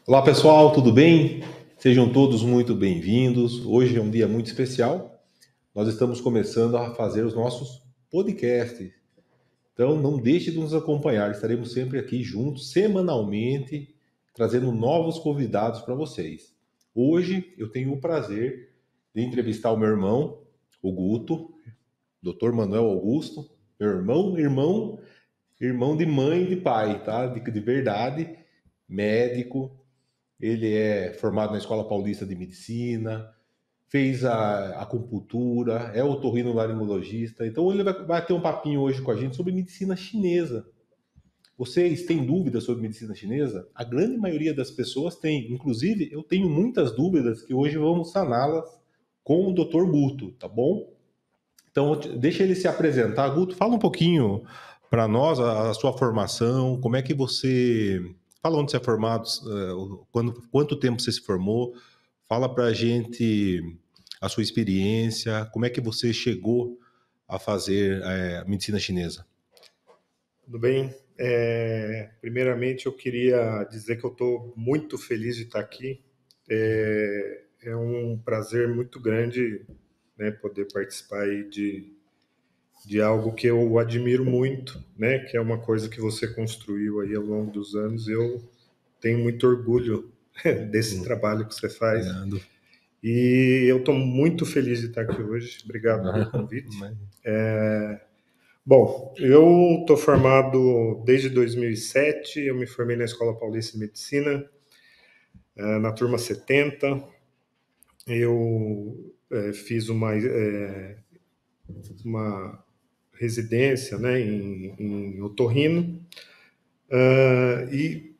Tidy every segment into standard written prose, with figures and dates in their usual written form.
Olá pessoal, tudo bem? Sejam todos muito bem-vindos. Hoje é um dia muito especial. Nós estamos começando a fazer os nossos podcasts. Então não deixe de nos acompanhar. Estaremos sempre aqui juntos, semanalmente, trazendo novos convidados para vocês. Hoje eu tenho o prazer de entrevistar o meu irmão, o Guto, Dr. Manuel Augusto, meu irmão de mãe e de pai, tá? De verdade, médico. Ele é formado na Escola Paulista de Medicina, fez a acupuntura, é otorrinolaringologista. Então ele vai ter um papinho hoje com a gente sobre medicina chinesa. Vocês têm dúvidas sobre medicina chinesa? A grande maioria das pessoas tem. Inclusive, eu tenho muitas dúvidas que hoje vamos saná-las com o Dr. Guto, tá bom? Então, deixa ele se apresentar. Guto, fala um pouquinho para nós a sua formação, como é que você. Fala onde você é formado, quanto tempo você se formou, fala para a gente a sua experiência, como é que você chegou a fazer a medicina chinesa. Tudo bem? Primeiramente, eu queria dizer que eu estou muito feliz de estar aqui. É um prazer muito grande, né, poder participar aí de algo que eu admiro muito, né, que é uma coisa que você construiu aí ao longo dos anos. Eu tenho muito orgulho desse trabalho que você faz. Obrigado. E eu estou muito feliz de estar aqui hoje. Obrigado pelo convite. Bom, eu estou formado desde 2007, eu me formei na Escola Paulista de Medicina, na turma 70. Eu fiz uma residência, né, em otorrino, e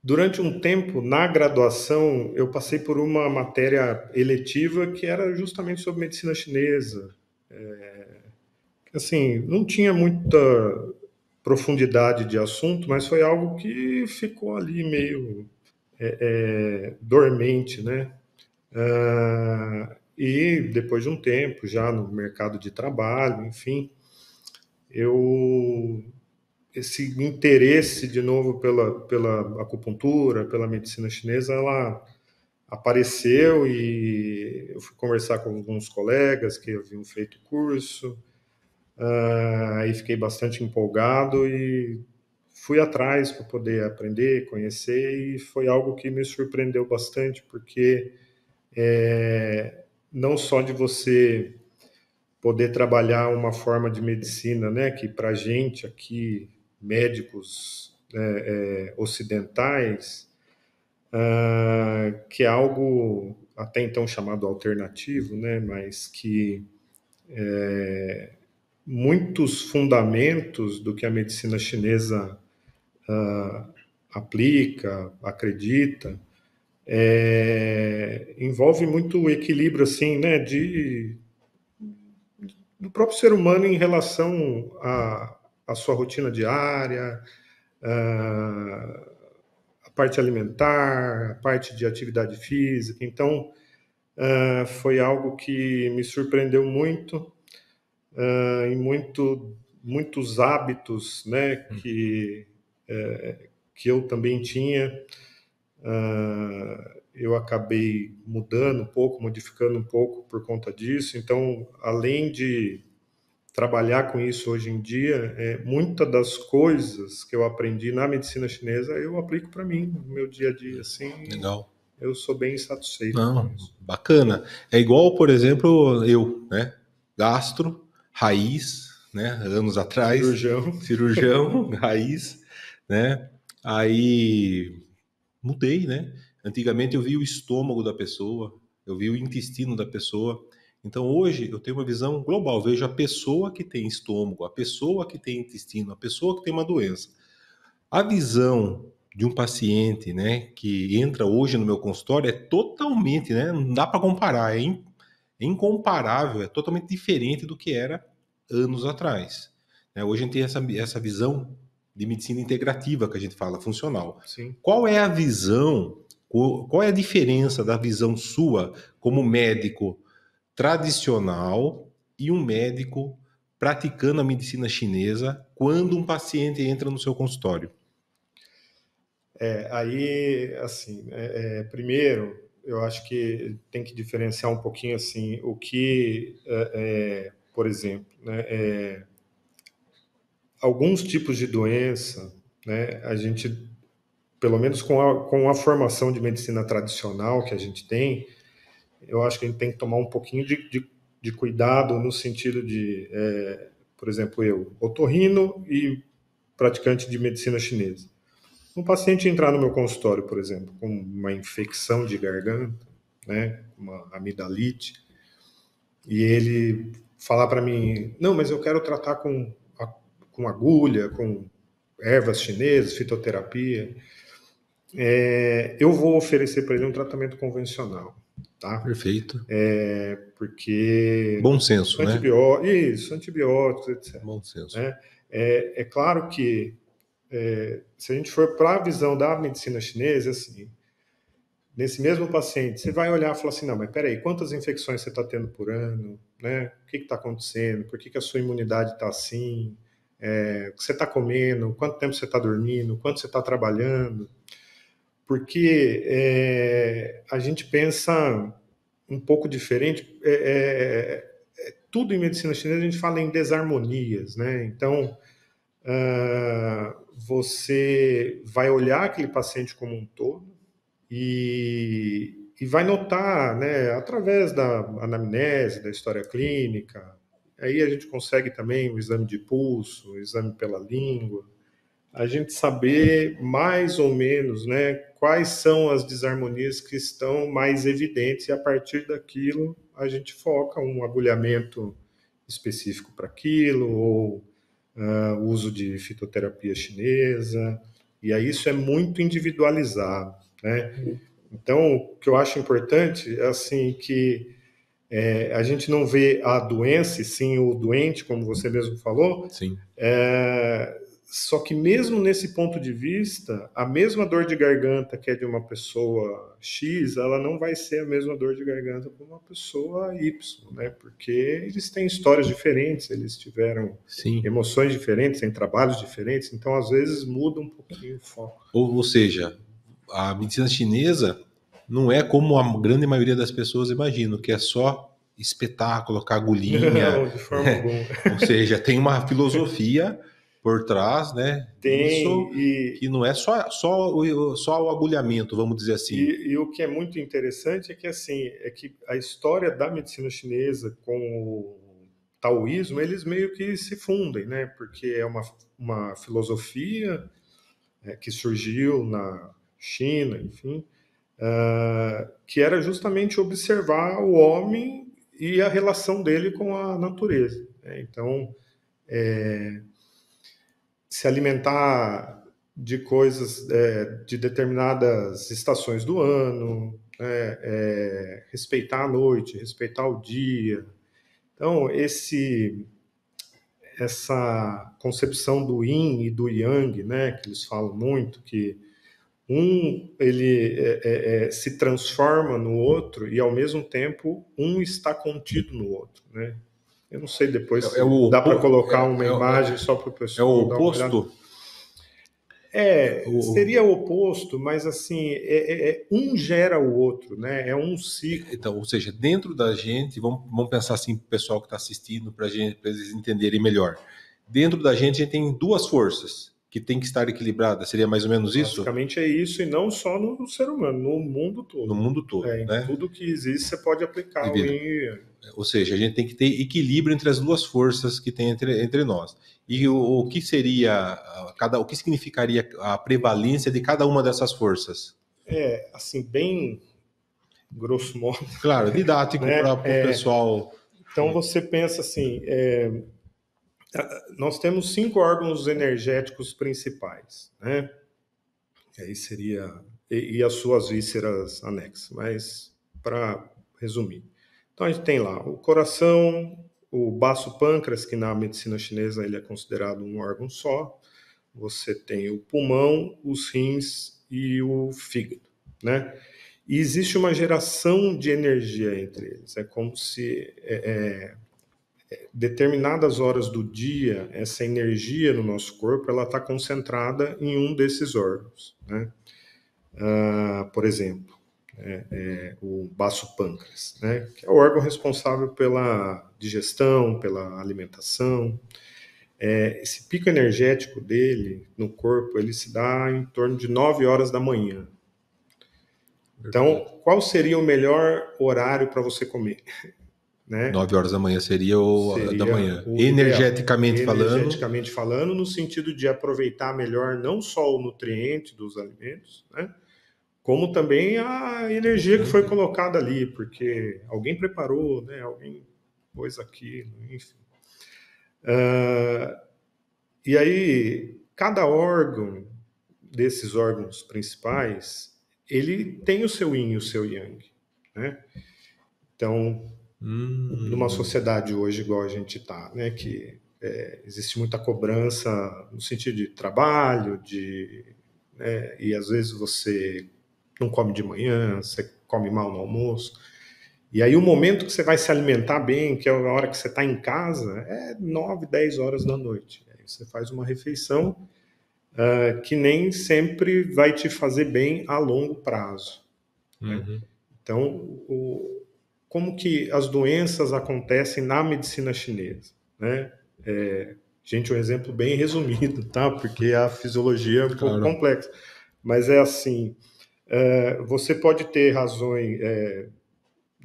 durante um tempo, na graduação, eu passei por uma matéria eletiva que era justamente sobre medicina chinesa. Assim, não tinha muita profundidade de assunto, mas foi algo que ficou ali meio dormente, né? E depois de um tempo, já no mercado de trabalho, enfim, eu esse interesse de novo pela acupuntura, pela medicina chinesa, ela apareceu e eu fui conversar com alguns colegas que haviam feito o curso. Aí fiquei bastante empolgado e fui atrás para poder aprender, conhecer, e foi algo que me surpreendeu bastante, porque não só de você poder trabalhar uma forma de medicina, né, que para a gente aqui, médicos ocidentais, que é algo até então chamado alternativo, né, mas que muitos fundamentos do que a medicina chinesa aplica, acredita, envolve muito o equilíbrio assim, né, do próprio ser humano em relação à sua rotina diária, a parte alimentar, a parte de atividade física. Então, foi algo que me surpreendeu muito, em muitos hábitos, né, que eu também tinha. Eu acabei mudando um pouco, modificando um pouco por conta disso. Então, além de trabalhar com isso hoje em dia, muitas das coisas que eu aprendi na medicina chinesa eu aplico para mim, no meu dia a dia, assim. Legal. Eu sou bem satisfeito com Não, isso. bacana. É igual, por exemplo, eu, né? Gastro, raiz, né? Anos atrás, Cirurgião. cirurgião, raiz, né? Aí mudei, né? Antigamente eu via o estômago da pessoa, eu via o intestino da pessoa. Então hoje eu tenho uma visão global, eu vejo a pessoa que tem estômago, a pessoa que tem intestino, a pessoa que tem uma doença. A visão de um paciente, né, que entra hoje no meu consultório é totalmente, né, não dá para comparar, é incomparável, é totalmente diferente do que era anos atrás. Né? Hoje a gente tem essa visão de medicina integrativa que a gente fala, funcional. Sim. Qual é a visão, qual é a diferença da visão sua como médico tradicional e um médico praticando a medicina chinesa quando um paciente entra no seu consultório? Aí, assim, primeiro, eu acho que tem que diferenciar um pouquinho, assim, o que, por exemplo, né, alguns tipos de doença, né, a gente, pelo menos com a formação de medicina tradicional que a gente tem, eu acho que a gente tem que tomar um pouquinho de cuidado no sentido de, por exemplo, eu, otorrino e praticante de medicina chinesa. Um paciente entrar no meu consultório, por exemplo, com uma infecção de garganta, né, uma amidalite, e ele falar para mim, não, mas eu quero tratar com agulha, com ervas chinesas, fitoterapia, eu vou oferecer para ele um tratamento convencional, tá? Perfeito. Porque Bom senso, né? antibióticos, etc. Bom senso. Né? É claro que se a gente for para a visão da medicina chinesa, assim, nesse mesmo paciente, você vai olhar e falar assim, não, mas peraí, quantas infecções você está tendo por ano? Né? O que está acontecendo? Por que a sua imunidade está assim? O que você está comendo? Quanto tempo você está dormindo? Quanto você está trabalhando? Porque a gente pensa um pouco diferente. Tudo em medicina chinesa a gente fala em desarmonias, né? Então, você vai olhar aquele paciente como um todo e vai notar, né, através da anamnese, da história clínica, aí a gente consegue também o exame de pulso, o exame pela língua, a gente saber mais ou menos, né, quais são as desarmonias que estão mais evidentes e a partir daquilo a gente foca um agulhamento específico para aquilo ou uso de fitoterapia chinesa, e aí isso é muito individualizado, né? Então, o que eu acho importante é assim que a gente não vê a doença, e sim o doente, como você mesmo falou. Sim. Só que mesmo nesse ponto de vista, a mesma dor de garganta que é de uma pessoa X, ela não vai ser a mesma dor de garganta para uma pessoa Y, né? Porque eles têm histórias diferentes, eles tiveram Sim. emoções diferentes, têm trabalhos diferentes, então às vezes muda um pouquinho o foco. Ou seja, a medicina chinesa não é como a grande maioria das pessoas imaginam, que é só espetar, colocar agulhinha. Não, de forma alguma. Ou seja, tem uma filosofia por trás, né? Isso que não é só o agulhamento, vamos dizer assim. E o que é muito interessante é que assim é que a história da medicina chinesa com o taoísmo eles meio que se fundem, né? Porque é uma filosofia que surgiu na China, enfim, que era justamente observar o homem e a relação dele com a natureza. Né? Então, se alimentar de coisas de determinadas estações do ano, respeitar a noite, respeitar o dia. Então, essa concepção do yin e do yang, né, que eles falam muito, que ele se transforma no outro e, ao mesmo tempo, um está contido no outro, né? Eu não sei depois se dá para colocar uma imagem só para o pessoal dar uma olhada. É o oposto? Seria o oposto, mas assim, um gera o outro, né? É um ciclo. Então, ou seja, dentro da gente, vamos pensar assim para o pessoal que está assistindo, para eles entenderem melhor. Dentro da gente, a gente tem duas forças que tem que estar equilibradas. Seria mais ou menos isso? Basicamente é isso, e não só no ser humano, no mundo todo. No mundo todo, né? Em tudo que existe, você pode aplicar o yin. Ou seja, a gente tem que ter equilíbrio entre as duas forças que tem entre nós. E o que seria, o que significaria a prevalência de cada uma dessas forças? Assim, bem grosso modo. Claro, didático para o pessoal. Então você pensa assim, nós temos 5 órgãos energéticos principais, né? Aí seria e as suas vísceras anexas, mas para resumir. Então a gente tem lá o coração, o baço pâncreas, que na medicina chinesa ele é considerado um órgão só. Você tem o pulmão, os rins e o fígado, né? E existe uma geração de energia entre eles. É como se determinadas horas do dia, essa energia no nosso corpo, ela está concentrada em um desses órgãos, né? Por exemplo, o baço pâncreas, né? Que é o órgão responsável pela digestão, pela alimentação. Esse pico energético dele no corpo, ele se dá em torno de 9 horas da manhã. Então, qual seria o melhor horário para você comer? Né? 9 horas da manhã seria o da manhã. Energeticamente ideal. falando. Energeticamente falando, no sentido de aproveitar melhor não só o nutriente dos alimentos, né? Como também a energia que foi colocada ali, porque alguém preparou, né? Alguém pôs aquilo, enfim. E aí, cada órgão desses órgãos principais, ele tem o seu yin e o seu yang, né? Então, numa sociedade hoje igual a gente está, né, que existe muita cobrança no sentido de trabalho, né, e às vezes você não come de manhã, você come mal no almoço, e aí o momento que você vai se alimentar bem, que é a hora que você está em casa, é 9, 10 horas da noite. Aí você faz uma refeição que nem sempre vai te fazer bem a longo prazo. Né? Então, como que as doenças acontecem na medicina chinesa, né? Gente, um exemplo bem resumido, tá? Porque a fisiologia é um pouco complexa. Mas é assim, você pode ter razões,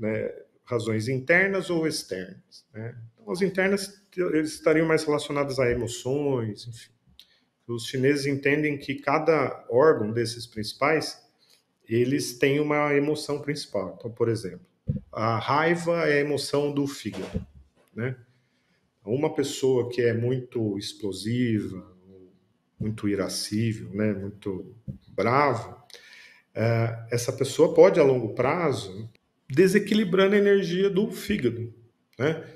né, razões internas ou externas, né? Então, as internas estariam mais relacionadas a emoções, enfim. Os chineses entendem que cada órgão desses principais, eles têm uma emoção principal. Então, por exemplo, a raiva é a emoção do fígado, né? Uma pessoa que é muito explosiva, muito irascível, né, muito bravo, essa pessoa pode, a longo prazo, desequilibrando a energia do fígado, né?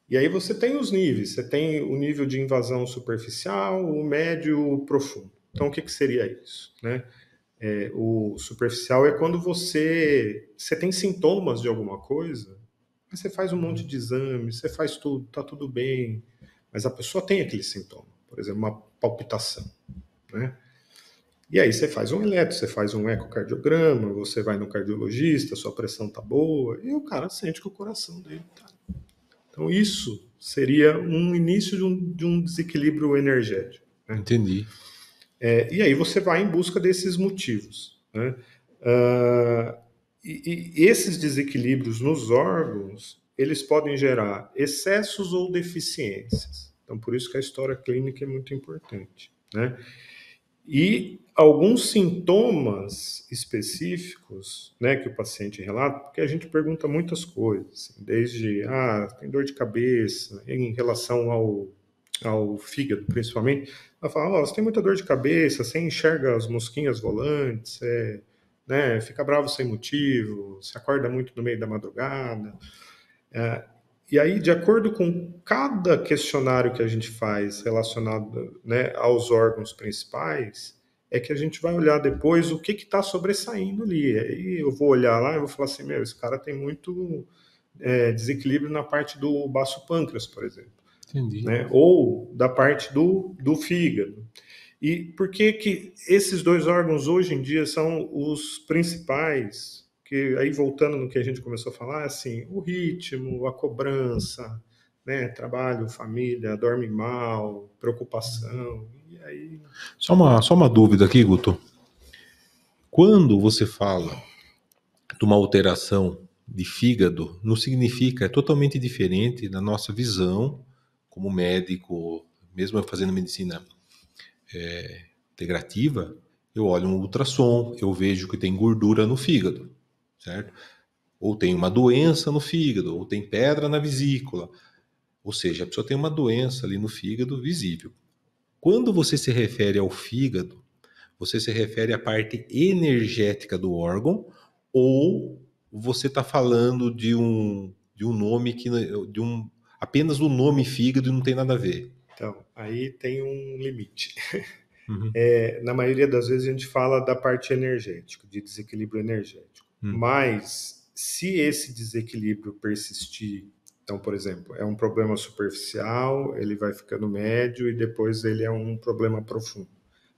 E aí você tem os níveis, você tem o nível de invasão superficial, o médio, o profundo. Então, o que seria isso, né? O superficial é quando você tem sintomas de alguma coisa, mas você faz um monte de exames, você faz tudo, tá tudo bem, mas a pessoa tem aquele sintoma, por exemplo, uma palpitação, né? E aí você faz um eletro, você faz um ecocardiograma, você vai no cardiologista, sua pressão tá boa, e o cara sente que o coração dele tá. Então isso seria um início de um desequilíbrio energético. Né? Entendi. E aí você vai em busca desses motivos. Né? E esses desequilíbrios nos órgãos, eles podem gerar excessos ou deficiências. Então, por isso que a história clínica é muito importante. Né? E alguns sintomas específicos, né, que o paciente relata, porque a gente pergunta muitas coisas, assim, desde, tem dor de cabeça, em relação ao fígado, principalmente, ela fala, você tem muita dor de cabeça, você enxerga as mosquinhas volantes, né, fica bravo sem motivo, se acorda muito no meio da madrugada. E aí, de acordo com cada questionário que a gente faz relacionado, né, aos órgãos principais, é que a gente vai olhar depois o que está sobressaindo ali. Aí eu vou olhar lá e vou falar assim, esse cara tem muito desequilíbrio na parte do baço pâncreas, por exemplo. Entendi. Né? Ou da parte do fígado. E por que esses dois órgãos hoje em dia são os principais? Que aí voltando no que a gente começou a falar, assim, o ritmo, a cobrança, né, trabalho, família, dorme mal, preocupação, e aí... Só uma dúvida aqui, Guto. Quando você fala de uma alteração de fígado, não significa, é totalmente diferente da nossa visão como médico, mesmo eu fazendo medicina integrativa, eu olho um ultrassom, eu vejo que tem gordura no fígado, certo? Ou tem uma doença no fígado, ou tem pedra na vesícula. Ou seja, a pessoa tem uma doença ali no fígado visível. Quando você se refere ao fígado, você se refere à parte energética do órgão, ou você está falando de um nome que apenas o nome fígado e não tem nada a ver? Então, aí tem um limite. Uhum. Na maioria das vezes a gente fala da parte energética, de desequilíbrio energético. Mas se esse desequilíbrio persistir Então, por exemplo, é um problema superficial, ele vai ficando médio e depois ele é um problema profundo.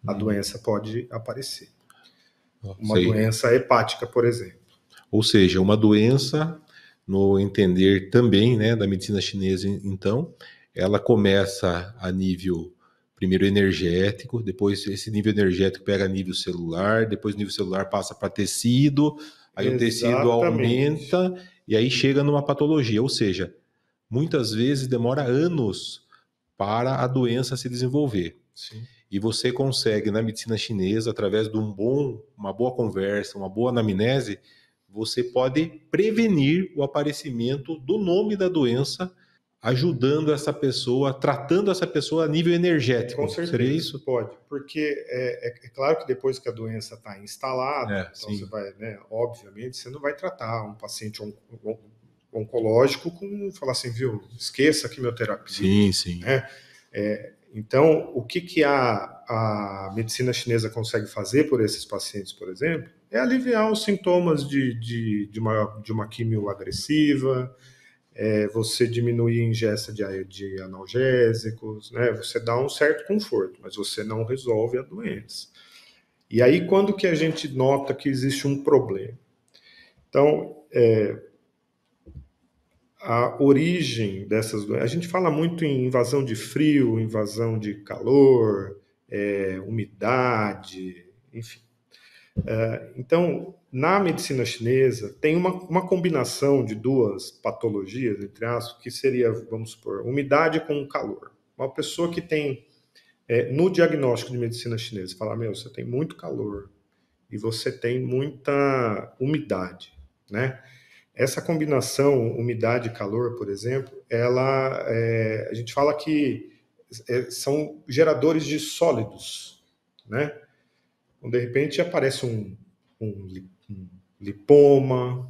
A doença pode aparecer. Uma Sei. doença hepática, por exemplo. Ou seja, uma doença, no entender também, né, da medicina chinesa, então, ela começa a nível, primeiro energético, depois esse nível energético pega nível celular, depois o nível celular passa para tecido, aí o tecido Exatamente. aumenta e aí chega numa patologia. Ou seja, muitas vezes demora anos para a doença se desenvolver. Sim. E você consegue, na medicina chinesa, através de uma boa conversa, uma boa anamnese, você pode prevenir o aparecimento do nome da doença, ajudando essa pessoa, tratando essa pessoa a nível Com energético. Seria certeza, isso? pode. Porque é claro que depois que a doença está instalada, então você Sim. vai, né, obviamente, você não vai tratar um paciente oncológico com falar assim, viu, esqueça a quimioterapia. Sim, sim. Né? Então, o que a medicina chinesa consegue fazer por esses pacientes, por exemplo, é aliviar os sintomas de uma quimio agressiva, você diminuir a ingesta de analgésicos, né? Você dá um certo conforto, mas você não resolve a doença. E aí, quando que a gente nota que existe um problema? Então, a origem dessas doenças. A gente fala muito em invasão de frio, invasão de calor, umidade, enfim. Então, na medicina chinesa, tem uma combinação de duas patologias, entre aspas, que seria, vamos supor, umidade com calor. Uma pessoa que tem, no diagnóstico de medicina chinesa, fala, meu, você tem muito calor e você tem muita umidade, né? Essa combinação umidade e calor, por exemplo, a gente fala que são geradores de sólidos, né? Então, de repente aparece um lipoma,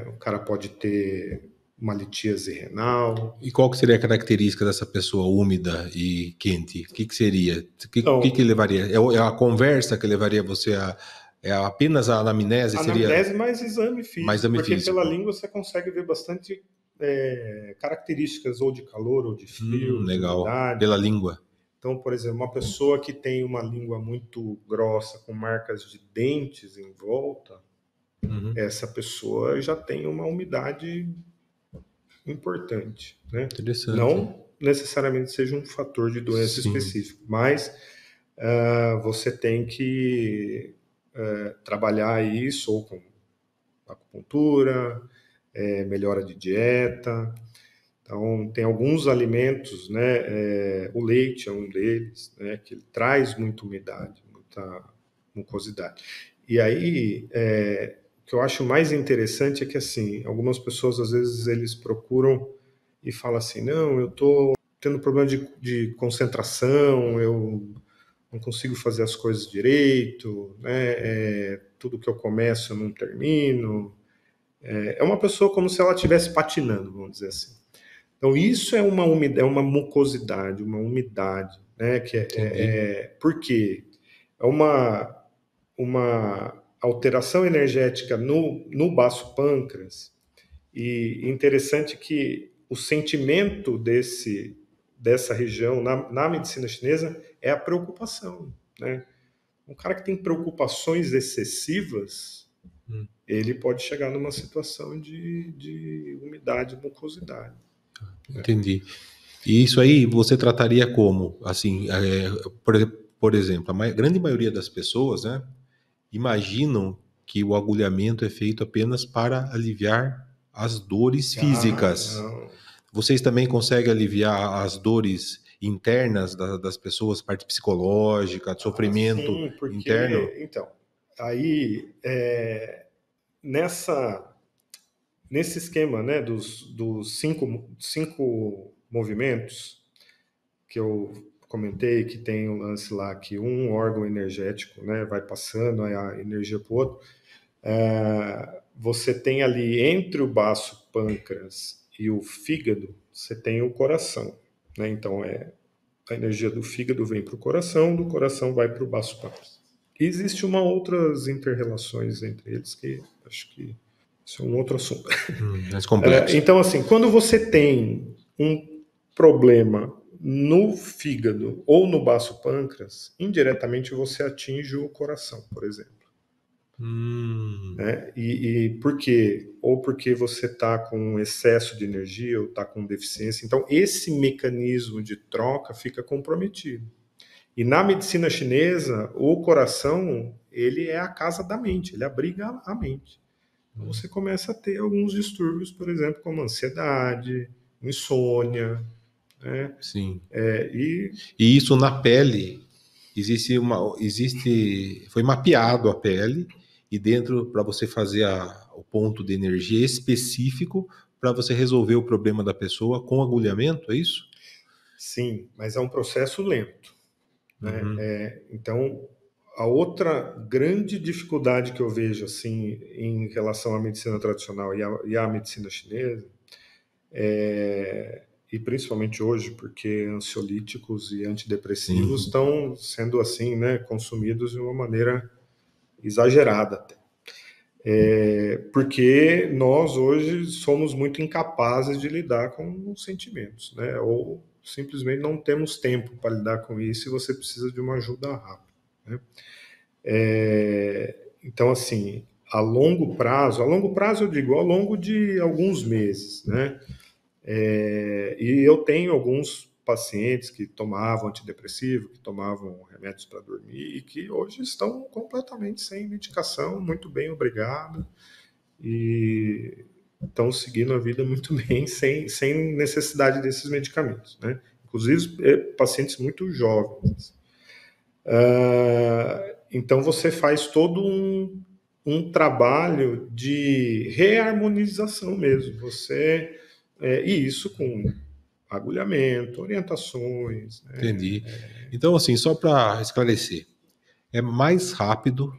o cara pode ter uma litíase renal. E qual que seria a característica dessa pessoa úmida e quente? O que seria? O que Então, levaria? É a conversa que levaria você a... É apenas a anamnese? Seria anamnese mais exame mais físico, exame porque pela físico? língua você consegue ver bastante características ou de calor, ou de frio, de Legal. umidade. Pela língua. Então, por exemplo, uma pessoa que tem uma língua muito grossa, com marcas de dentes em volta, essa pessoa já tem uma umidade importante, né? Interessante. Não necessariamente seja um fator de doença Sim. específico, mas você tem que trabalhar isso ou com acupuntura, melhora de dieta. Então, tem alguns alimentos, né? O leite é um deles, né? Que ele traz muita umidade, muita mucosidade. E aí, o que eu acho mais interessante é que, assim, algumas pessoas, às vezes, eles procuram e falam assim, não, eu estou tendo problema de concentração, eu não consigo fazer as coisas direito, né? Tudo que eu começo eu não termino. É uma pessoa como se ela estivesse patinando, vamos dizer assim. Então, isso é uma umidade, é uma mucosidade, uma umidade, né? Por quê? É uma alteração energética no baço pâncreas, e interessante que o sentimento dessa região na medicina chinesa é a preocupação, né? Um cara que tem preocupações excessivas, ele pode chegar numa situação de umidade, mucosidade. Entendi. E isso aí você trataria como? Assim, por exemplo, grande maioria das pessoas, né, imaginam que o agulhamento é feito apenas para aliviar as dores Ah, físicas. não. Vocês também conseguem aliviar as dores internas das pessoas, parte psicológica, de sofrimento Sim, interno? porque, então, aí, nessa, nesse esquema, né, dos cinco movimentos que eu comentei, que tem um lance lá que um órgão energético, né, vai passando a energia para o outro, você tem ali entre o baço pâncreas e o fígado, você tem o coração, né? Então, a energia do fígado vem para o coração, do coração vai para o baço pâncreas. E existe uma outras interrelações entre eles que acho que Isso é um outro assunto. Mais complexo. Então, assim, quando você tem um problema no fígado ou no baço pâncreas, indiretamente você atinge o coração, por exemplo. Né? E por quê? Ou porque você está com excesso de energia ou está com deficiência. Então, esse mecanismo de troca fica comprometido. E na medicina chinesa, o coração, ele é a casa da mente, ele abriga a mente. Então, você começa a ter alguns distúrbios, por exemplo, como ansiedade, insônia, né? Sim. E isso na pele foi mapeado a pele e dentro para você fazer o ponto de energia específico para você resolver o problema da pessoa com agulhamento, é isso? sim, mas é um processo lento, né? Então, a outra grande dificuldade que eu vejo assim em relação à medicina tradicional e à medicina chinesa e principalmente hoje, porque ansiolíticos e antidepressivos estão sendo assim, né, consumidos de uma maneira exagerada até. Porque nós hoje somos muito incapazes de lidar com os sentimentos, né? Ou simplesmente não temos tempo para lidar com isso e você precisa de uma ajuda rápida, né? Então, assim, a longo prazo eu digo ao longo de alguns meses, né? E eu tenho alguns pacientes que tomavam antidepressivo, que tomavam remédios para dormir e que hoje estão completamente sem medicação, muito bem, obrigado, e estão seguindo a vida muito bem, sem necessidade desses medicamentos, né? Inclusive, pacientes muito jovens. Então, você faz todo um trabalho de reharmonização mesmo. E isso com agulhamento, orientações, né? Entendi. Então, assim, só para esclarecer, é mais rápido,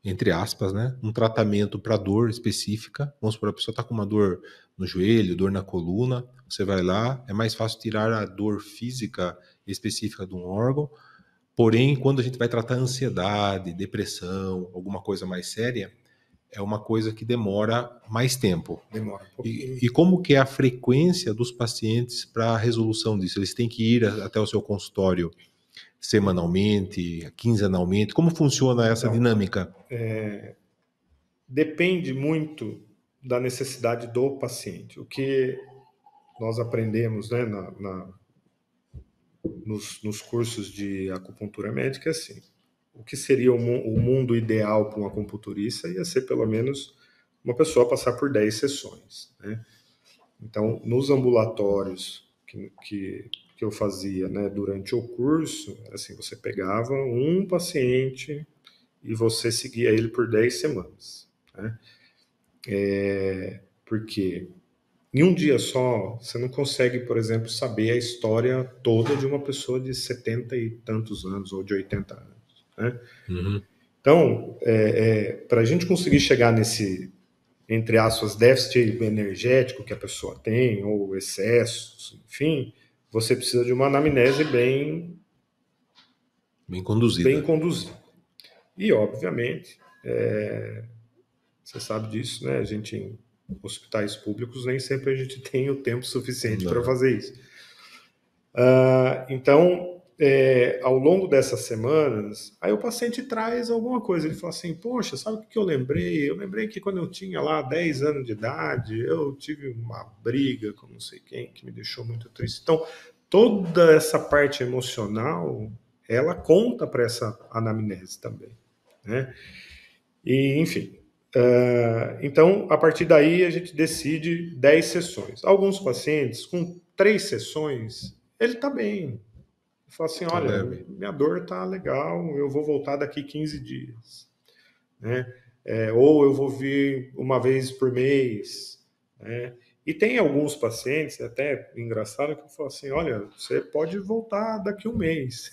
entre aspas, né, um tratamento para dor específica. Vamos supor, a pessoa está com uma dor no joelho, dor na coluna, você vai lá, é mais fácil tirar a dor física específica de um órgão. Porém, quando a gente vai tratar ansiedade, depressão, alguma coisa mais séria, é uma coisa que demora mais tempo. Demora um pouquinho. E como que é a frequência dos pacientes para a resolução disso? Eles têm que ir até o seu consultório semanalmente, quinzenalmente? Como funciona essa Então, dinâmica? depende muito da necessidade do paciente. O que nós aprendemos, né, nos cursos de acupuntura médica é assim: o que seria o mundo ideal para um acupunturista ia ser pelo menos uma pessoa passar por 10 sessões, né? Então, nos ambulatórios que eu fazia, né, durante o curso, assim, você pegava um paciente e você seguia ele por 10 semanas, né? Porque em um dia só, você não consegue, por exemplo, saber a história toda de uma pessoa de 70 e tantos anos ou de 80 anos, né? Então, para a gente conseguir chegar nesse, entre aspas, déficit energético que a pessoa tem, ou excessos, enfim, você precisa de uma anamnese Bem bem conduzida. conduzida. E, obviamente, você sabe disso, né? A gente, em hospitais públicos, nem sempre a gente tem o tempo suficiente para fazer isso. Então, ao longo dessas semanas, aí o paciente traz alguma coisa. Ele fala assim: poxa, sabe o que eu lembrei? Eu lembrei que quando eu tinha lá 10 anos de idade, eu tive uma briga com não sei quem que me deixou muito triste. Então, toda essa parte emocional, ela conta para essa anamnese também, né? E, enfim. Então, a partir daí, a gente decide 10 sessões. Alguns pacientes, com 3 sessões, ele está bem. Fala assim: Tá olha, leve. minha dor está legal, eu vou voltar daqui 15 dias, né? Ou eu vou vir uma vez por mês, né? E tem alguns pacientes, até engraçado, que falam assim: olha, você pode voltar daqui um mês.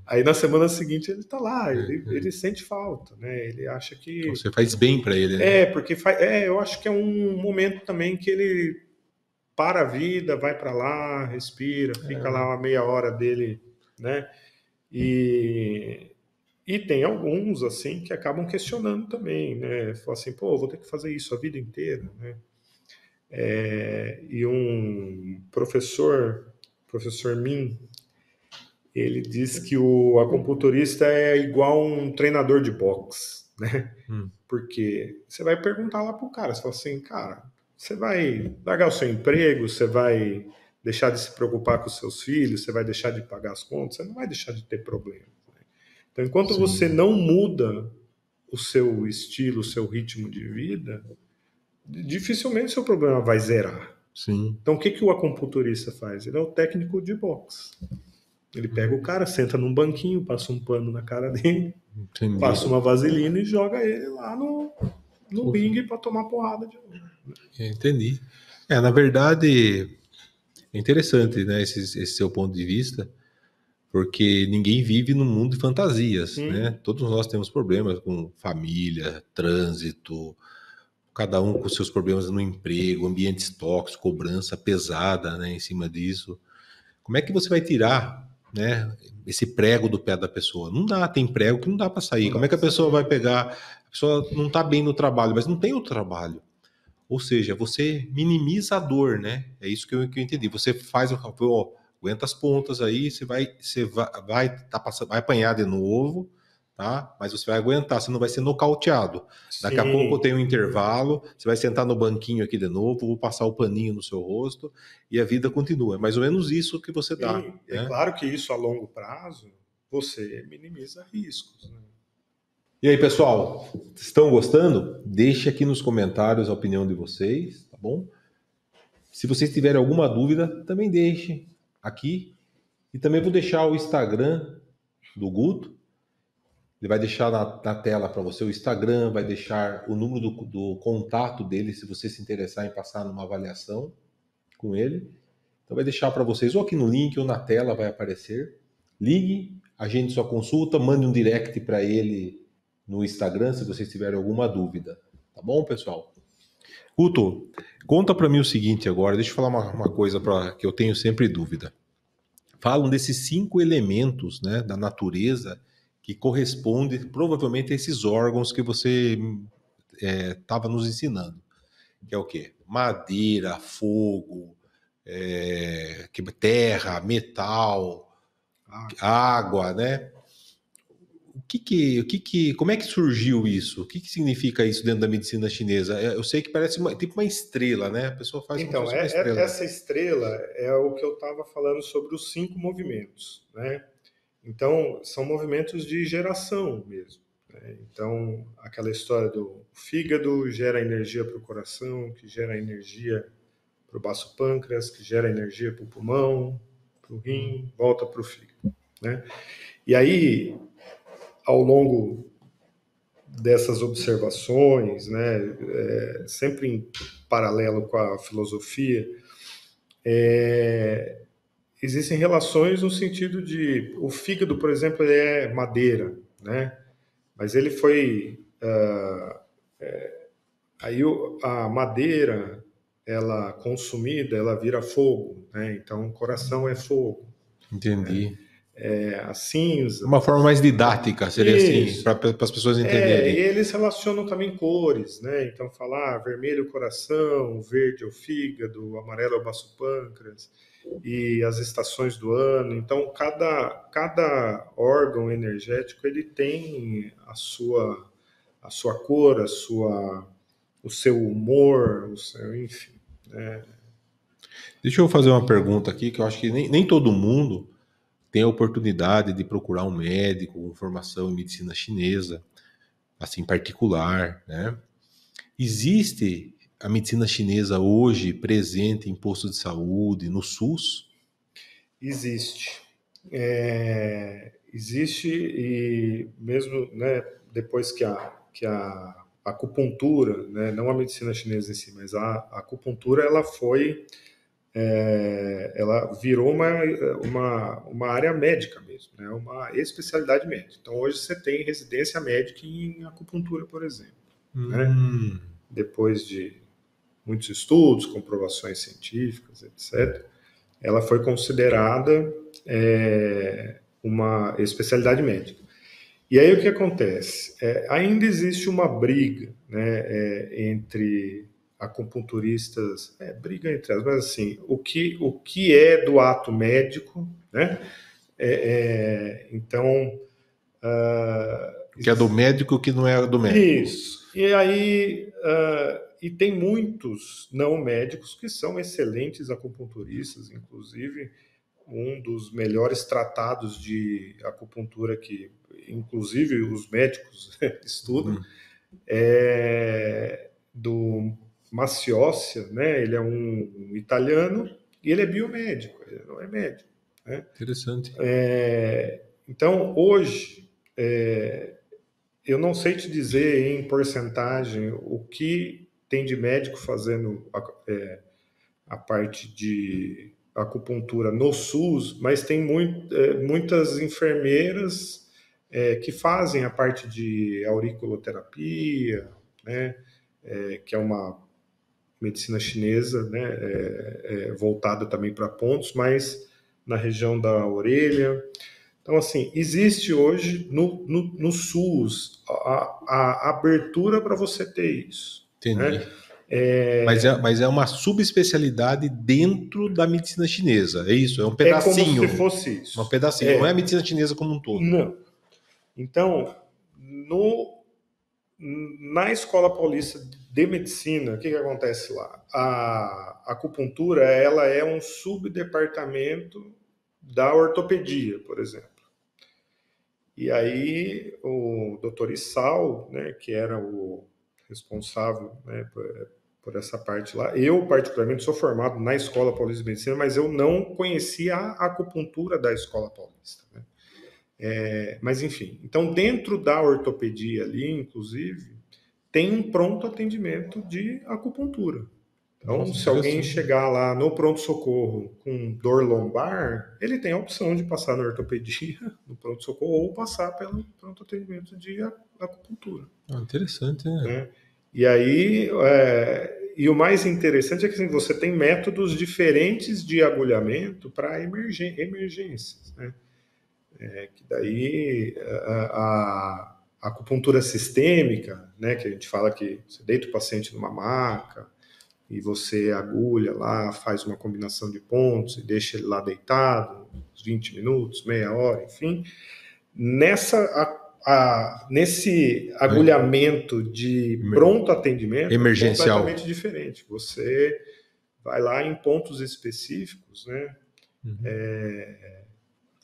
Aí na semana seguinte ele está lá, ele sente falta, né? Ele acha que. Você faz bem para ele, né? Porque eu acho que é um momento também que ele para a vida, vai para lá, respira, fica lá uma meia hora dele, né? E E tem alguns, assim, que acabam questionando também, né? Falam assim, pô, vou ter que fazer isso a vida inteira, né? E um professor Min, ele diz que o acupunturista é igual um treinador de boxe, né? Hum, Porque você vai perguntar lá pro cara, você fala assim, cara, você vai largar o seu emprego, você vai deixar de se preocupar com os seus filhos, você vai deixar de pagar as contas, você não vai deixar de ter problema. Então, enquanto você sim, não muda o seu estilo, o seu ritmo de vida, dificilmente o seu problema vai zerar. sim. Então, o que, que o acupunturista faz? Ele é o técnico de boxe. Ele pega o Hum, cara, senta num banquinho, passa um pano na cara dele, entendi. passa uma vaselina e joga ele lá no ringue para tomar porrada de novo. Entendi. Na verdade, é interessante, né, esse seu ponto de vista, porque ninguém vive num mundo de fantasias, né? Todos nós temos problemas com família, trânsito, cada um com seus problemas no emprego, ambientes tóxicos, cobrança pesada, né, em cima disso. Como é que você vai tirar, né, esse prego do pé da pessoa? Não dá, tem prego que não dá para sair. Não Como dá é que pra a pessoa vai sair. pegar? A pessoa não está bem no trabalho, mas não tem outro trabalho. Ou seja, você minimiza a dor, né? É isso que eu entendi. Você faz, ó, aguenta as pontas aí, vai apanhar de novo, tá? Mas você vai aguentar, você não vai ser nocauteado. Daqui a pouco Sim, tem um intervalo, você vai sentar no banquinho aqui de novo, vou passar o paninho no seu rosto e a vida continua. É mais ou menos isso que você dá, sim. É né? claro que isso a longo prazo você minimiza riscos, né? E aí, pessoal, estão gostando? Deixe aqui nos comentários a opinião de vocês, tá bom? Se vocês tiverem alguma dúvida, também deixe aqui. E também vou deixar o Instagram do Guto. Ele vai deixar na tela para você o Instagram, vai deixar o número do contato dele, se você se interessar em passar numa avaliação com ele. Então vai deixar para vocês, ou aqui no link, ou na tela vai aparecer. Ligue, agende sua consulta, mande um direct para ele no Instagram, se vocês tiverem alguma dúvida. Tá bom, pessoal? Guto, conta para mim o seguinte agora, deixa eu falar uma coisa que eu tenho sempre dúvida. Falam desses 5 elementos, né, da natureza que corresponde provavelmente a esses órgãos que você estava nos ensinando, que é o quê? Madeira, fogo, terra, metal, Ah, água, né? Como é que surgiu isso? O que significa isso dentro da medicina chinesa? Eu sei que parece tipo uma estrela, né? A pessoa faz como se então, fosse uma estrela. essa estrela é o que eu estava falando sobre os 5 movimentos, né? Então, são movimentos de geração mesmo, né? Então, aquela história do fígado gera energia para o coração, que gera energia para o baço pâncreas, que gera energia para o pulmão, para o rim, volta para o fígado, né? E aí, ao longo dessas observações, né, sempre em paralelo com a filosofia, existem relações no sentido de o fígado, por exemplo, ele é madeira, né? Mas ele foi aí a madeira ela consumida, ela vira fogo, né? Então o coração é fogo, Entendi. a cinza. Uma forma mais didática, seria assim, para Isso. as pessoas E entenderem. eles relacionam também cores, né? Então falar vermelho é o coração, verde é o fígado, amarelo é o baço pâncreas e as estações do ano. Então cada órgão energético ele tem a sua cor, o seu humor, o seu, enfim. Deixa eu fazer uma pergunta aqui, que eu acho que nem todo mundo tem a oportunidade de procurar um médico com formação em medicina chinesa, assim, particular, né? Existe a medicina chinesa hoje presente em postos de saúde, no SUS? Existe. Existe e mesmo, né, depois que a acupuntura, né, não a medicina chinesa em si, mas a acupuntura ela virou uma área médica mesmo, né, uma especialidade médica. Então hoje você tem residência médica em acupuntura, por exemplo, né, Hum, depois de muitos estudos, comprovações científicas, etc. Ela foi considerada uma especialidade médica. E aí o que acontece? Ainda existe uma briga, né, entre acupunturistas, briga entre elas, mas assim, o que é do ato médico, né? Então, Que é do médico que não é do médico. isso. E aí, e tem muitos não médicos que são excelentes acupunturistas, inclusive um dos melhores tratados de acupuntura que, inclusive, os médicos estudam, é do Maciossia, né? Ele é um italiano e ele é biomédico, ele não é médico, né? Interessante. Então, hoje, eu não sei te dizer em porcentagem o que tem de médico fazendo a parte de acupuntura no SUS, mas tem muitas enfermeiras que fazem a parte de auriculoterapia, né, que é uma medicina chinesa, né, voltada também para pontos, mas na região da orelha. Então, assim, existe hoje no SUS a abertura para você ter isso. Entendi. Né? Mas é uma subespecialidade dentro da medicina chinesa, é isso? É um É como pedacinho. se fosse isso. Um pedacinho, não é a medicina chinesa como um todo. Não. Então, na Escola Paulista de Medicina, o que acontece lá? A acupuntura, ela é um subdepartamento da ortopedia, por exemplo. E aí o Dr. Issal, né, que era o responsável, né, por essa parte lá, eu particularmente sou formado na Escola Paulista de Medicina, mas eu não conhecia a acupuntura da Escola Paulista. Né? Mas enfim, então dentro da ortopedia ali, inclusive, tem um pronto atendimento de acupuntura. Então, Nossa, se alguém interessante. chegar lá no pronto-socorro com dor lombar, ele tem a opção de passar na ortopedia, no pronto-socorro, ou passar pelo pronto atendimento de acupuntura. Interessante, né? Né? E aí, e o mais interessante é que assim, você tem métodos diferentes de agulhamento para emergências. Né? Que daí a acupuntura sistêmica, né, que a gente fala que você deita o paciente numa maca, e você agulha lá, faz uma combinação de pontos e deixa ele lá deitado, uns 20 minutos, meia hora, enfim. Nesse agulhamento de pronto atendimento emergencial, é completamente diferente. Você vai lá em pontos específicos, né?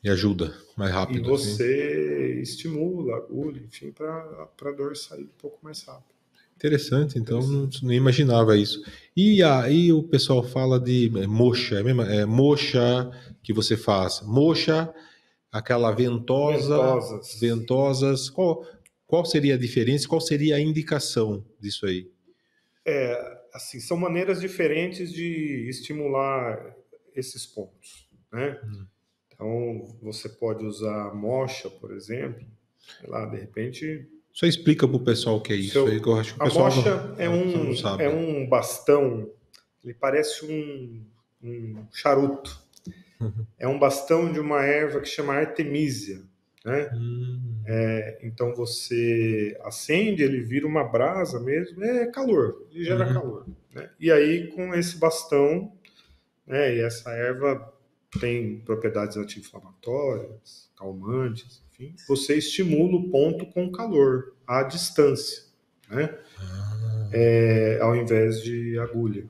E ajuda mais E rápido. você estimula, agulha, enfim, para a dor sair um pouco mais rápido. Interessante, então não imaginava isso. E aí o pessoal fala de moxa, moxa que você faz. Moxa, aquela ventosas. Qual seria a diferença? Qual seria a indicação disso aí? Assim, são maneiras diferentes de estimular esses pontos, né? Então, você pode usar mocha, por exemplo, sei lá, de repente... Só explica para o pessoal o que é isso aí, que eu acho que o pessoal mocha não sabe. é um bastão, ele parece um charuto. É um bastão de uma erva que chama Artemisia, né? Então você acende, ele vira uma brasa mesmo, é calor, ele gera calor. Né? E aí com esse bastão, né, e essa erva tem propriedades anti-inflamatórias, calmantes, enfim, você estimula o ponto com calor, à distância, né? Ao invés de agulha.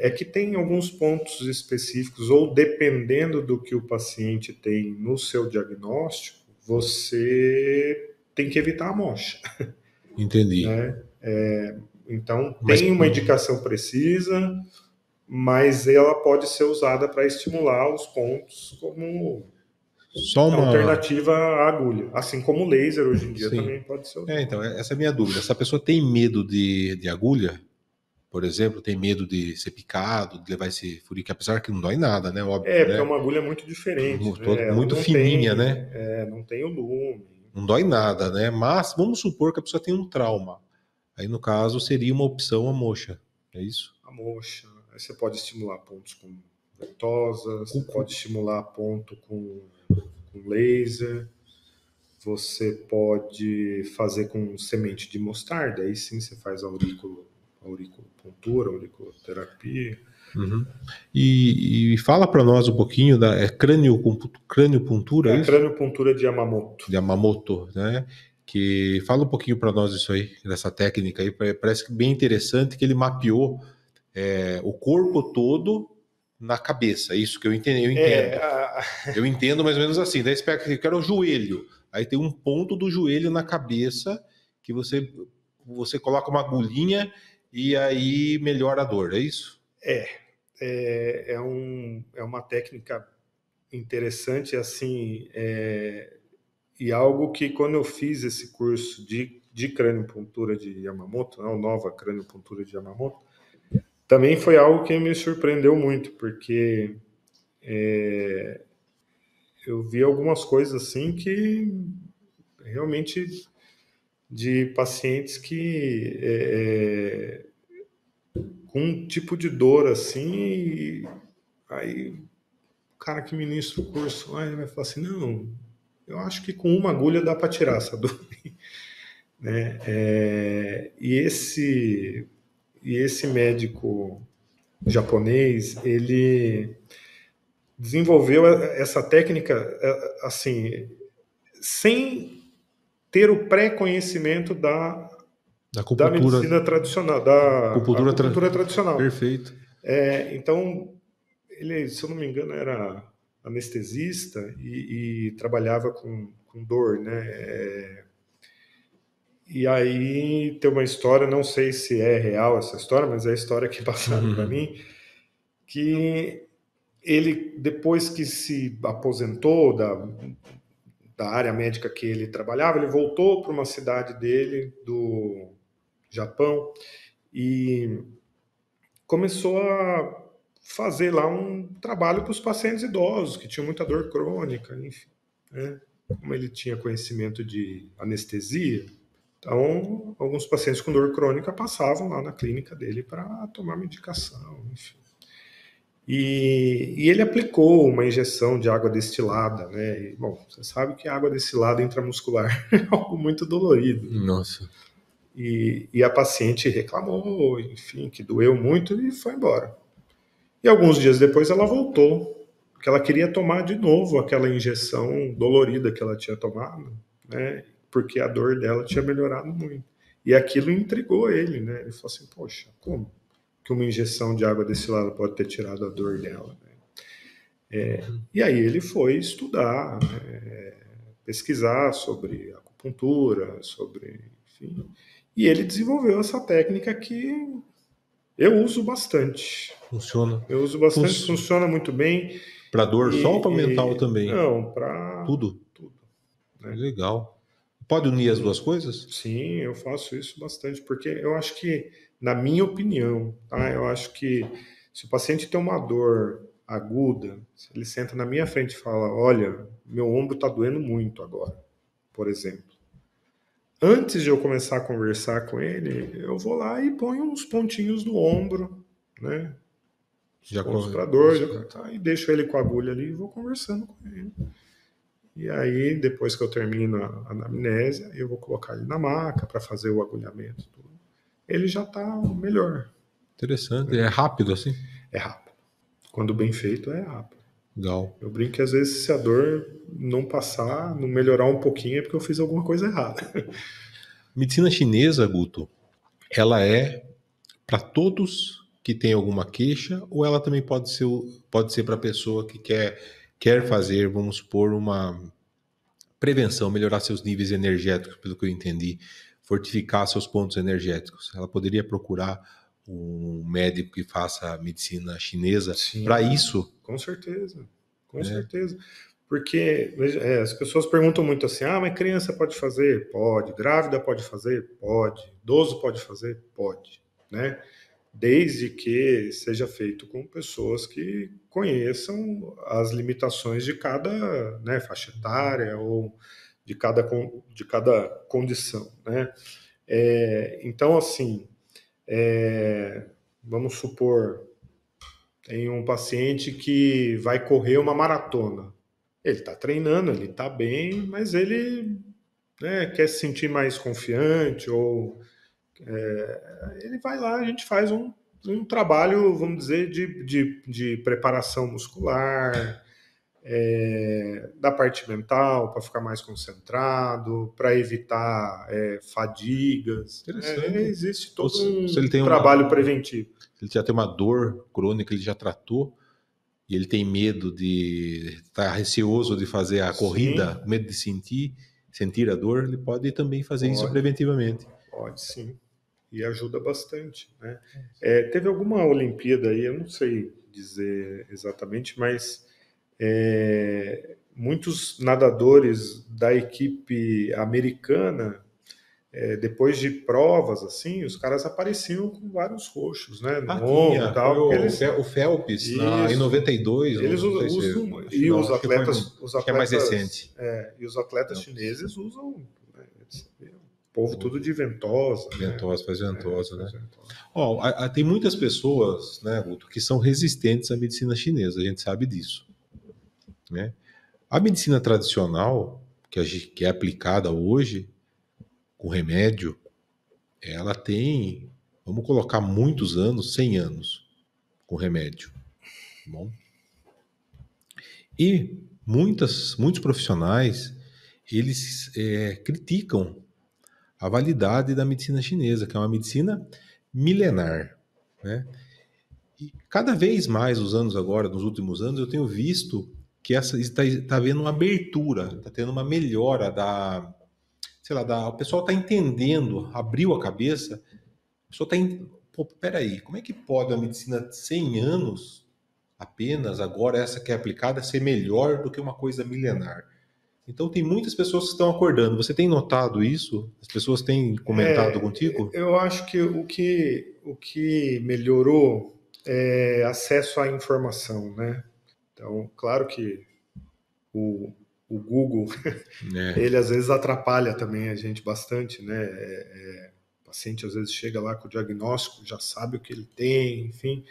É que tem alguns pontos específicos, ou dependendo do que o paciente tem no seu diagnóstico, você tem que evitar a mocha. Entendi. Né? Então, tem uma indicação precisa, mas ela pode ser usada para estimular os pontos como alternativa à agulha. Assim como o laser hoje em dia também pode ser usado. Então, essa é a minha dúvida. Essa pessoa tem medo de agulha? Por exemplo, tem medo de ser picado, de levar esse furico, apesar que não dói nada, né? Óbvio, porque né? é uma agulha muito diferente. Né? Muito fininha, né? Não tem o lume. Não dói nada, né? Mas vamos supor que a pessoa tem um trauma. Aí, no caso, seria uma opção a moxa. É isso? A moxa. Aí você pode estimular pontos com ventosas, você pode estimular ponto com laser. você pode fazer com semente de mostarda, aí sim você faz auriculopuntura, auriculoterapia. Uhum. E fala para nós um pouquinho da É crâniopuntura, é a isso? craniopuntura de Yamamoto. De Yamamoto, né? Que fala um pouquinho para nós isso aí, dessa técnica aí. Parece que bem interessante que ele mapeou o corpo todo na cabeça. É isso que eu entendo. Eu É, entendo. Eu entendo mais ou menos assim. Daí você pega, eu quero o joelho. Aí tem um ponto do joelho na cabeça que você coloca uma agulhinha e aí melhora a dor. É isso? é uma técnica interessante, assim, e algo que quando eu fiz esse curso de craniopuntura de Yamamoto, né, a nova craniopuntura de Yamamoto, também foi algo que me surpreendeu muito, porque eu vi algumas coisas assim que realmente de pacientes que com um tipo de dor assim, e aí o cara que ministra o curso lá, ele vai falar assim, não, eu acho que com uma agulha dá para tirar essa dor, né? E esse médico japonês, ele desenvolveu essa técnica assim, sem ter o pré-conhecimento Da da acupuntura. medicina tradicional, da Acupuntura acupuntura tradicional. perfeito. Então, ele, se eu não me engano, era anestesista e trabalhava com dor, né? E aí tem uma história, não sei se é real essa história, mas é a história que passaram para Uhum. mim, que ele, depois que se aposentou da área médica que ele trabalhava, ele voltou para uma cidade dele, do Japão, e começou a fazer lá um trabalho para os pacientes idosos, que tinham muita dor crônica, enfim. Né? Como ele tinha conhecimento de anestesia, então alguns pacientes com dor crônica passavam lá na clínica dele para tomar medicação, enfim. E ele aplicou uma injeção de água destilada, né? E, bom, você sabe que a água destilada intramuscular é algo muito dolorido, né? Nossa. E a paciente reclamou, enfim, que doeu muito e foi embora. E alguns dias depois ela voltou, porque ela queria tomar de novo aquela injeção dolorida que ela tinha tomado, né? Porque a dor dela tinha melhorado muito. E aquilo intrigou ele, né? Ele falou assim: poxa, como que uma injeção de água destilada pode ter tirado a dor dela? E aí ele foi estudar, né? Pesquisar sobre acupuntura, sobre, enfim, e ele desenvolveu essa técnica que eu uso bastante. Funciona. Eu uso bastante, funciona muito bem. Para dor só ou para mental também? Não, para Tudo? tudo, né? Legal. Pode unir as duas E, coisas? sim, eu faço isso bastante, porque eu acho que, na minha opinião, tá? Eu acho que se o paciente tem uma dor aguda, se ele senta na minha frente e fala, olha, meu ombro está doendo muito agora, por exemplo. Antes de eu começar a conversar com ele, eu vou lá e ponho uns pontinhos no ombro, né? Os Já pontos corre. para dor, tá? E deixo ele com a agulha ali e vou conversando com ele. E aí, depois que eu termino a anamnésia, eu vou colocar ele na maca para fazer o agulhamento. Tudo. Ele já está melhor. Interessante. É rápido assim? É rápido. Quando bem feito, é rápido. Legal. Eu brinco que às vezes se a dor não passar, não melhorar um pouquinho, é porque eu fiz alguma coisa errada. Medicina chinesa, Guto, ela é para todos que têm alguma queixa ou ela também pode ser para a pessoa que quer fazer, vamos supor, uma prevenção, melhorar seus níveis energéticos, pelo que eu entendi, fortificar seus pontos energéticos. Ela poderia procurar um médico que faça medicina chinesa para Sim, isso, com certeza. Com né? certeza. Porque as pessoas perguntam muito assim: ah, mas criança pode fazer? Pode. Grávida pode fazer? Pode. Idoso pode fazer? Pode. Né? Desde que seja feito com pessoas que conheçam as limitações de cada, né, faixa etária ou de cada condição. Né? Então, assim, vamos supor, tem um paciente que vai correr uma maratona. Ele está treinando, ele está bem, mas ele né, quer se sentir mais confiante, ou ele vai lá, a gente faz um trabalho, vamos dizer, de preparação muscular, da parte mental, para ficar mais concentrado, para evitar fadigas. Né? Interessante. Existe Ou todo se ele um tem trabalho preventivo. se ele já tem uma dor crônica, ele já tratou, e ele tem medo de estar receoso de fazer a corrida, Sim, medo de sentir a dor, ele pode também fazer isso pode, preventivamente. pode sim. E ajuda bastante. Né? Teve alguma Olimpíada aí, eu não sei dizer exatamente, mas muitos nadadores da equipe americana, depois de provas, assim, os caras apareciam com vários roxos, né, no Ah, ombro e tinha, foi tal, porque eles, O Phelps em isso, 92, eles não sei se, usam, acho que e não, acho que foi, os acho que é mais atletas, recente. e os atletas Phelps. chineses usam, né, o povo tudo de ventosa, né, Ventosa, faz ventosa, faz né? ventosa. Ó, tem muitas pessoas, né, Guto, que são resistentes à medicina chinesa, a gente sabe disso, né? A medicina tradicional, que é aplicada hoje, com remédio, ela tem, vamos colocar muitos anos, 100 anos, com remédio, tá bom? E muitos profissionais, eles criticam a validade da medicina chinesa, que é uma medicina milenar, né? E cada vez mais, os anos agora, nos últimos anos, eu tenho visto que essa está havendo uma abertura, está tendo uma melhora da, sei lá, o pessoal está entendendo, abriu a cabeça, o pessoal está, pô, peraí, como é que pode a medicina de 100 anos apenas, agora essa que é aplicada, ser melhor do que uma coisa milenar? Então tem muitas pessoas que estão acordando. Você tem notado isso? As pessoas têm comentado contigo? Eu acho que o que melhorou é acesso à informação, né? Então, claro que o, o Google, É, ele às vezes atrapalha também a gente bastante, né? O paciente às vezes chega lá com o diagnóstico, já sabe o que ele tem, enfim.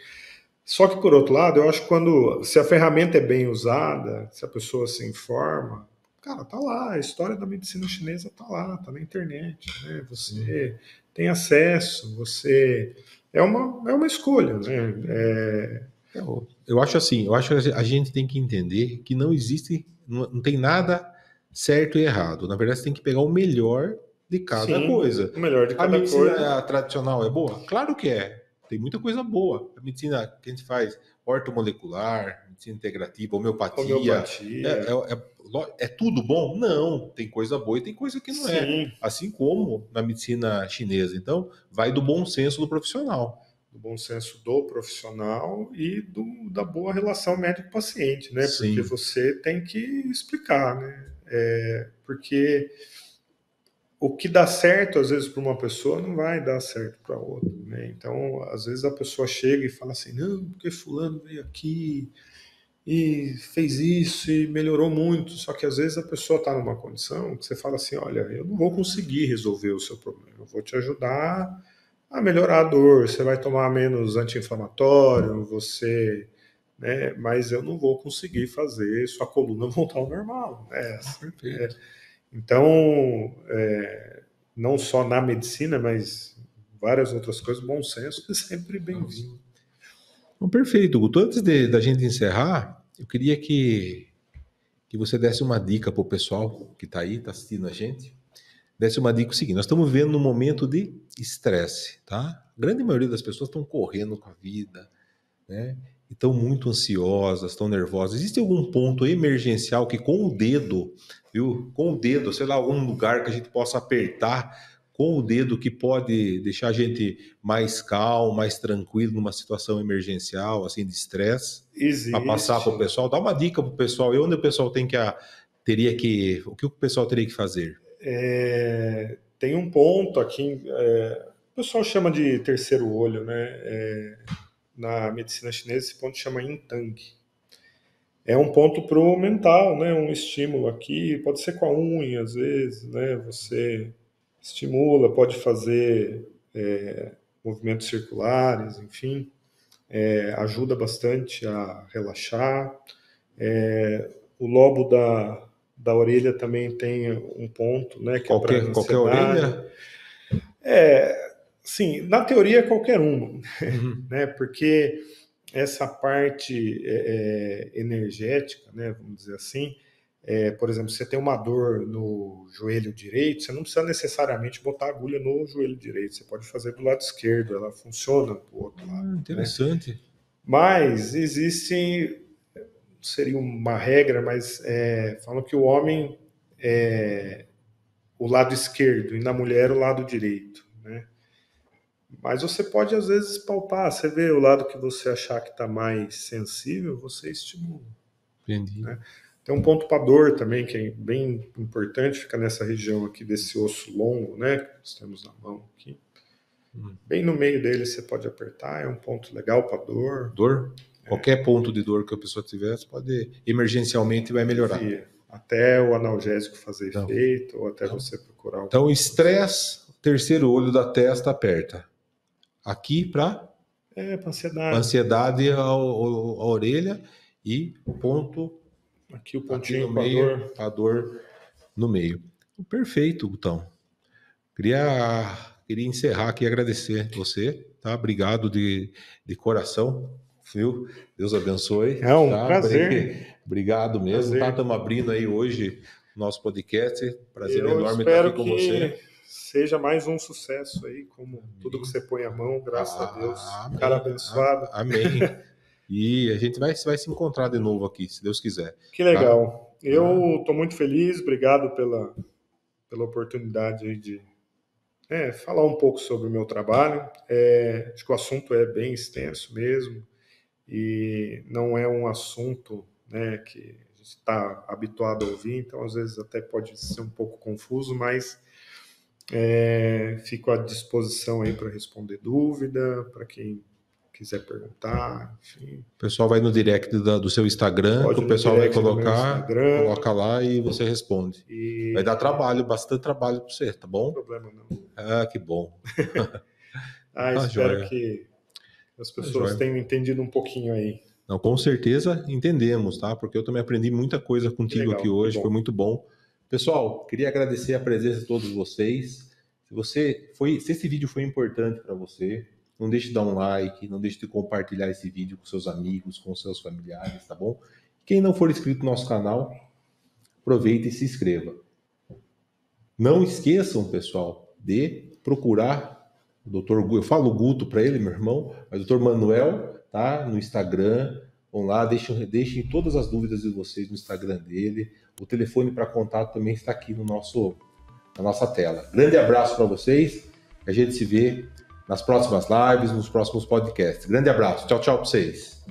Só que por outro lado, eu acho que se a ferramenta é bem usada, se a pessoa se informa, cara, tá lá, a história da medicina chinesa tá lá, tá na internet, né? sim. Você tem acesso, você é uma escolha, né? Eu acho assim, eu acho que a gente tem que entender que não existe, não tem nada certo e errado. Na verdade, você tem que pegar o melhor de cada Sim, coisa. o melhor de A cada coisa, medicina tradicional é boa? Claro que é. Tem muita coisa boa. A medicina que a gente faz, ortomolecular, medicina integrativa, homeopatia, homeopatia, é tudo bom? Não. Tem coisa boa e tem coisa que não é. sim, Assim como na medicina chinesa. Então, vai do bom senso do profissional. do bom senso do profissional e da boa relação médico-paciente, né? Porque Sim, você tem que explicar, né? Porque o que dá certo, às vezes, para uma pessoa, não vai dar certo para outra, né? Então, às vezes, a pessoa chega e fala assim, não, porque fulano veio aqui e fez isso e melhorou muito. Só que, às vezes, a pessoa está numa condição que você fala assim, olha, eu não vou conseguir resolver o seu problema, eu vou te ajudar a melhorar a dor, você vai tomar menos anti-inflamatório, você... Né, mas eu não vou conseguir fazer sua coluna voltar ao normal, né? perfeito. Então, não só na medicina, mas várias outras coisas, bom senso é sempre Nossa. bem-vindo. Bom, perfeito, Guto. Antes da gente encerrar, eu queria que você desse uma dica para o pessoal que está aí, está assistindo a gente. Desse uma dica o seguinte: nós estamos vivendo um momento de estresse, tá? A grande maioria das pessoas estão correndo com a vida, né? E estão muito ansiosas, estão nervosas. Existe algum ponto emergencial que com o dedo, viu? Com o dedo, sei lá, algum lugar que a gente possa apertar com o dedo que pode deixar a gente mais calmo, mais tranquilo numa situação emergencial, assim, de estresse, para passar para o Existe. pessoal? Dá uma dica para o pessoal e onde o pessoal o que o pessoal teria que fazer? Tem um ponto aqui, o pessoal chama de terceiro olho, né? Na medicina chinesa, esse ponto chama yin tang. É um ponto pro mental, né? Um estímulo aqui, pode ser com a unha, às vezes, né? Você estimula, pode fazer movimentos circulares, enfim. Ajuda bastante a relaxar. O lobo da orelha também tem um ponto, né? Que Qualquer, é para qualquer ansiedade. orelha? Sim, na teoria qualquer uma, Uhum. né? Porque essa parte energética, né? Vamos dizer assim, por exemplo, você tem uma dor no joelho direito, você não precisa necessariamente botar a agulha no joelho direito, você pode fazer do lado esquerdo, ela funciona pro outro lado, né? Interessante. Mas existe, seria uma regra, mas falam que o homem é o lado esquerdo e na mulher o lado direito, né? Mas você pode às vezes palpar, você vê o lado que você achar que está mais sensível, você estimula, Entendi. né? Tem um ponto para dor também, que é bem importante, fica nessa região aqui desse osso longo, né? Que nós temos na mão aqui. Bem no meio dele você pode apertar, é um ponto legal para dor. Dor? Qualquer ponto de dor que a pessoa tiver, você pode emergencialmente vai melhorar. Até o analgésico fazer Então, efeito, ou até você procurar um. Então, estresse, terceiro olho da testa aperta. Aqui para Para ansiedade. Ansiedade a orelha e ponto aqui o aqui pontinho no para meio, dor. a dor no meio. Perfeito, Gutão. Queria encerrar aqui e agradecer você, tá? Obrigado de coração, viu? Deus abençoe. É um tá? prazer. Obrigado mesmo, Prazer. tá? Estamos abrindo aí hoje o nosso podcast. Prazer Eu enorme estar espero aqui com que você. seja mais um sucesso aí, como tudo que você põe a mão, graças a Deus. Amém. Cara abençoado. Amém. E a gente vai se encontrar de novo aqui, se Deus quiser. Que legal. Eu estou muito feliz, obrigado pela oportunidade aí de falar um pouco sobre o meu trabalho. Acho que o assunto é bem extenso mesmo e não é um assunto, né, que a gente está habituado a ouvir, então às vezes até pode ser um pouco confuso, mas fico à disposição aí para responder dúvida, para quem quiser perguntar, enfim. O pessoal vai no direct do seu Instagram, Pode que o pessoal vai colocar, Instagram, coloca lá e você responde. Vai dar trabalho, bastante trabalho para você, tá bom? Não tem problema não. Ah, que bom. Espero joia. que as pessoas tenham entendido um pouquinho aí. Não, com certeza entendemos, tá? Porque eu também aprendi muita coisa contigo aqui hoje, foi muito bom. Pessoal, queria agradecer a presença de todos vocês. Se esse vídeo foi importante para você, não deixe de dar um like, não deixe de compartilhar esse vídeo com seus amigos, com seus familiares, tá bom? Quem não for inscrito no nosso canal, aproveite e se inscreva. Não esqueçam, pessoal, de procurar o Dr. Guto. Eu falo Guto para ele, meu irmão, mas o Dr. Manuel, tá? No Instagram. Vão lá, deixem todas as dúvidas de vocês no Instagram dele. O telefone para contato também está aqui na nossa tela. Grande abraço para vocês. A gente se vê nas próximas lives, nos próximos podcasts. Grande abraço. Tchau, tchau para vocês.